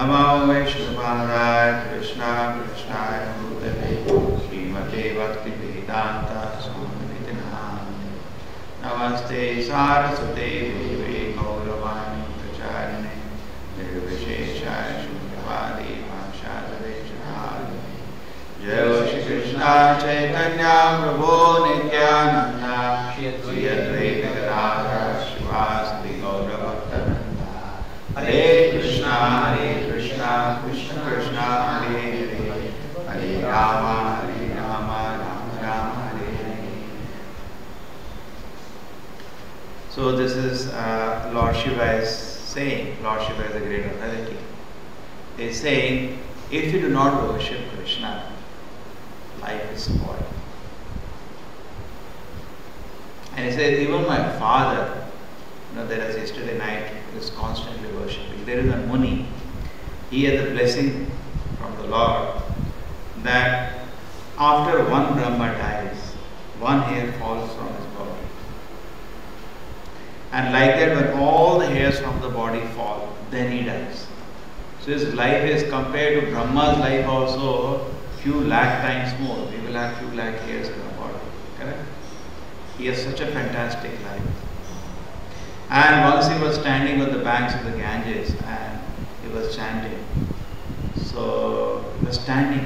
Namo Vaishnavaya Krishna Krishnaya Bhutale Srimate Bhakti Vedanta Swami Namane Namaste Saraswate Deve Gauravani Pracharine Nirvisheshaya Shunyavadi Vamshadare Chadare Jai Shri Krishna Chaitanya Prabhu Nityananda Shri Advaita Gadadhara Srivasadi Gaura Bhaktananda Hare Krishna Krishna Krishna Hare Hare Hare Rama Rama Rama Hare Hare. So this is Lord Shiva is saying, Lord Shiva is a great authority. He is saying, if you do not worship Krishna, life is spoiled. And he says, even my father, there was yesterday night, he was constantly worshipping. There is a Muni. He had the blessing from the Lord that after one Brahma dies, one hair falls from his body. And like that, when all the hairs from the body fall, then he dies. So his life is compared to Brahma's life also few lakh times more. We will have few lakh hairs in our body. Correct? He has such a fantastic life. And once he was standing on the banks of the Ganges and he was chanting. So he was standing.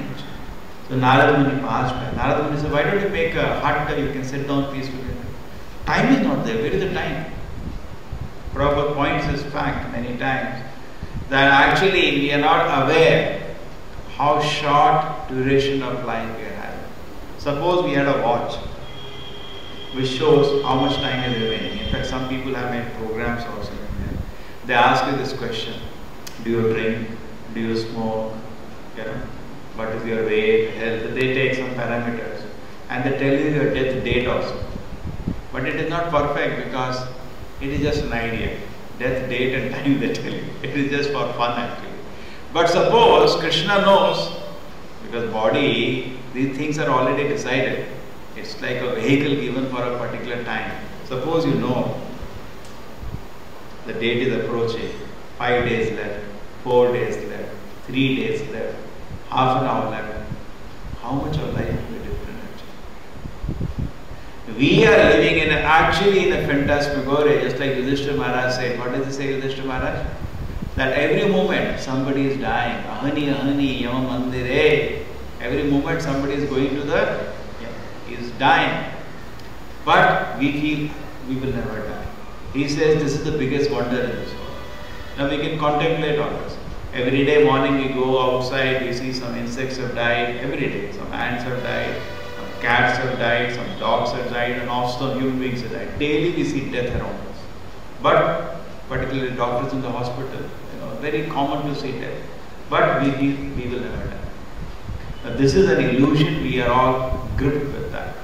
So Narada Muni passed by. Narada Muni said, why don't you make a hut that you can sit down peacefully? Time is not there. Where is the time? Prabhupada points this fact many times that actually we are not aware how short duration of life we are having. Suppose we had a watch which shows how much time is remaining. In fact, some people have made programs also in there. They ask you this question: do you drink? Do you smoke? What is your weight, health? They take some parameters and they tell you your death date also. But it is not perfect because it is just an idea. Death date and time they tell you. It is just for fun actually. But suppose Krishna knows, because body, these things are already decided. It's like a vehicle given for a particular time. Suppose you know the date is approaching, 5 days left, 4 days left, 3 days left, half an hour left. How much of life will be different actually? We are living in a phantasmagoria, just like Yudhishthira Maharaj said. What does he say, Yudhishthira Maharaj? That every moment somebody is dying. Ahani, ahani, yama mandire. Every moment somebody is going to the, is dying. But we feel we will never die. He says this is the biggest wonder in this world. Now we can contemplate on this. Every day morning we go outside, we see some insects have died. Every day, some ants have died, some cats have died, some dogs have died, and also human beings have died. Daily we see death around us. But particularly doctors in the hospital, very common to see death. But we feel we will never die. Now this is an illusion. We are all gripped with that.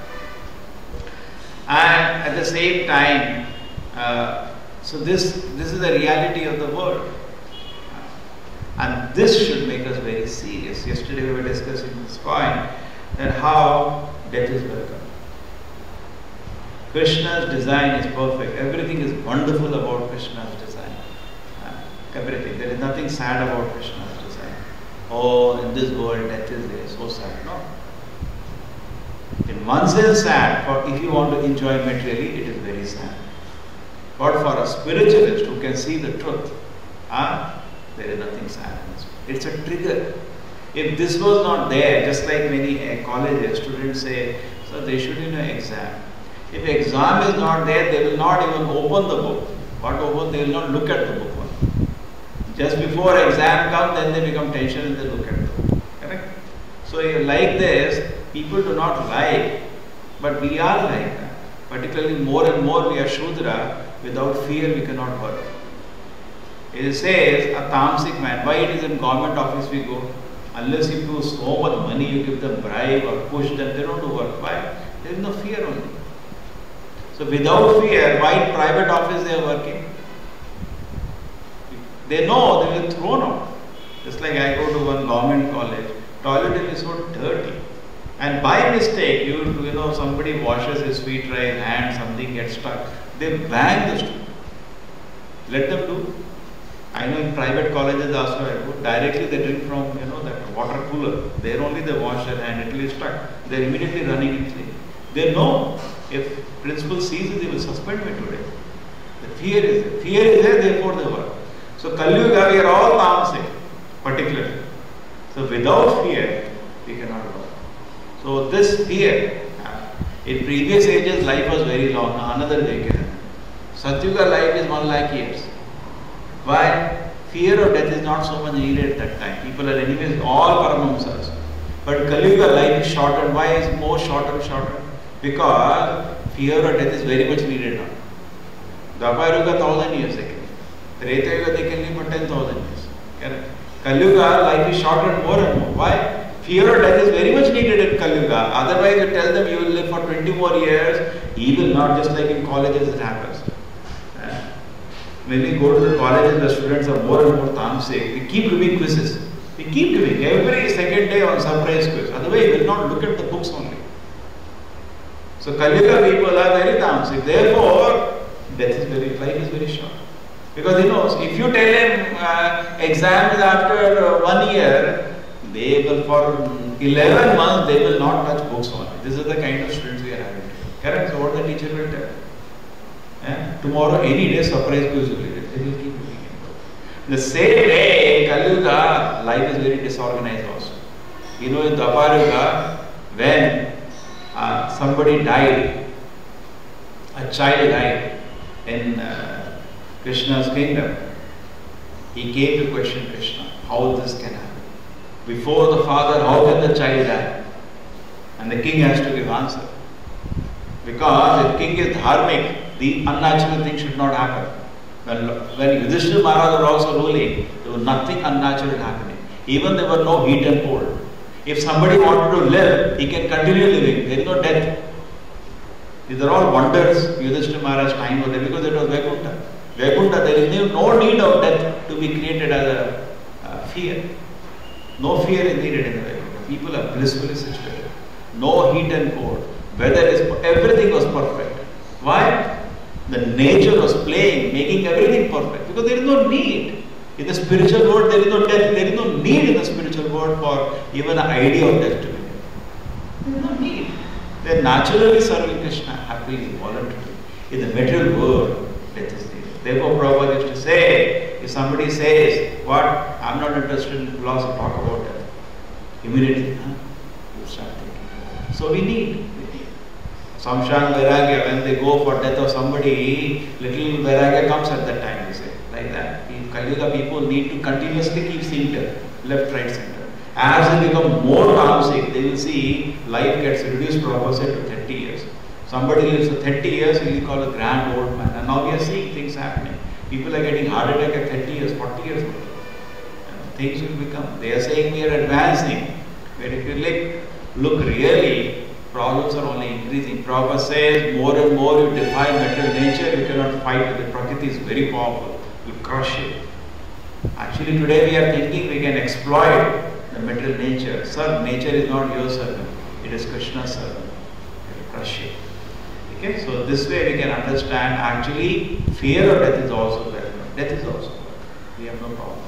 And at the same time, so this is the reality of the world. And this should make us very serious. Yesterday we were discussing this point, that how death is welcome. Krishna's design is perfect. Everything is wonderful about Krishna's design. Everything. There is nothing sad about Krishna's design. Oh, in this world death is there. So sad. No. In one sense sad, for if you want to enjoy materially, it is very sad. But for a spiritualist who can see the truth, there is nothing sad in this. It's a trigger. If this was not there, just like many colleges, students say, so they should exam. If exam is not there, they will not even open the book. What open? They will not look at the book. Just before exam comes, then they become tension and they look at the book. Correct? So like this, people do not like, but we are like that. Particularly more and more we are Shudra, without fear we cannot work. It says, a tamasic man, why it is in government office we go? Unless you give so much money, you give them bribe or push them, they don't do work. Why? There is no fear only. So without fear, why in private office they are working? They know they will be thrown out. Just like I go to one government college, toilet is so dirty. And by mistake, somebody washes his feet or his hand, something gets stuck. They bang the student. Let them do. I know in private colleges also I go, directly they drink from, that water cooler. There only they wash their hand, it will be stuck. They are immediately running in flame. They know if principal sees it, they will suspend me today. The fear is there. Fear is there, therefore they work. So Kali Yuga, we are all tamasic, particularly. So without fear, we cannot work. So this fear, in previous ages life was very long, another decade. Satyuga life is 1 lakh years. Why? Fear of death is not so much needed at that time. People are anyways all Paramahamsas. But Kali Yuga life is shorter. Why is more shorter? Because fear of death is very much needed now. Dwapara Yuga 1000 years they can. Treta Yuga they can live for 10,000 years. Correct? Kali Yuga life is shorter more and more. Why? Fear of death is very much needed in Kali Yuga. Otherwise you tell them you will live for 20 more years. He will not, just like in colleges it happens. When we go to the colleges, the students are more and more tamasic. We keep doing quizzes. We keep doing every second day on surprise quiz. Otherwise, we will not look at the books only. So Kali Yuga people are very tamasic. Therefore, life is very short. Because if you tell him exams after 1 year, they will for 11 months they will not touch books only. This is the kind of students we are having. Correct? So what the teacher will tell? Tomorrow, any day, surprise quiz will be there. They will keep looking into it. The same way, in Kali Yuga, life is very disorganized also. In Dwapara Yuga, when somebody died, a child died in Krishna's kingdom, he came to question Krishna, how this can happen? Before the father, how can the child die? And the king has to give answer. Because if king is dharmic, the unnatural thing should not happen. When Yudhishthira Maharaj was also ruling, there was nothing unnatural happening. Even there were no heat and cold. If somebody wanted to live, he can continue living. There is no death. These are all wonders Yudhishthira Maharaj's time was there because it was Vaikuntha. Vaikuntha, there is no need of death to be created as a fear. No fear is needed in the Vaikuntha. People are blissfully situated. No heat and cold. Everything was perfect. Why? The nature was playing, making everything perfect. Because there is no need. In the spiritual world, there is no death. There is no need in the spiritual world for even an idea of death to be there. There is no need. They are naturally serving Krishna happily, voluntarily. In the material world, death is needed. Therefore, Prabhupada used to say, if somebody says, what? I am not interested in philosophy, talk about death. Immediately, you start thinking. So we need. Samshan Vairagya, when they go for death of somebody, little Vairagya comes at that time, they say. Like that. Kali Yuga people need to continuously keep seeing death, left, right, center. As they become more tamasic, they will see life gets reduced Prabhupada said to 30 years. Somebody lives for 30 years, he will be called a grand old man. And now we are seeing things happening. People are getting heart attack at 30 years, 40 years old. Things will become. They are saying we are advancing. But if you look really, problems are only increasing. Prabhupada says more and more you defy material nature, you cannot fight with it. Prakriti is very powerful. You crush it. Actually today we are thinking we can exploit the material nature. Sir, nature is not your servant. It is Krishna's servant. You crush it. Okay, so this way we can understand actually fear of death is also welcome. Death is also welcome. We have no problem.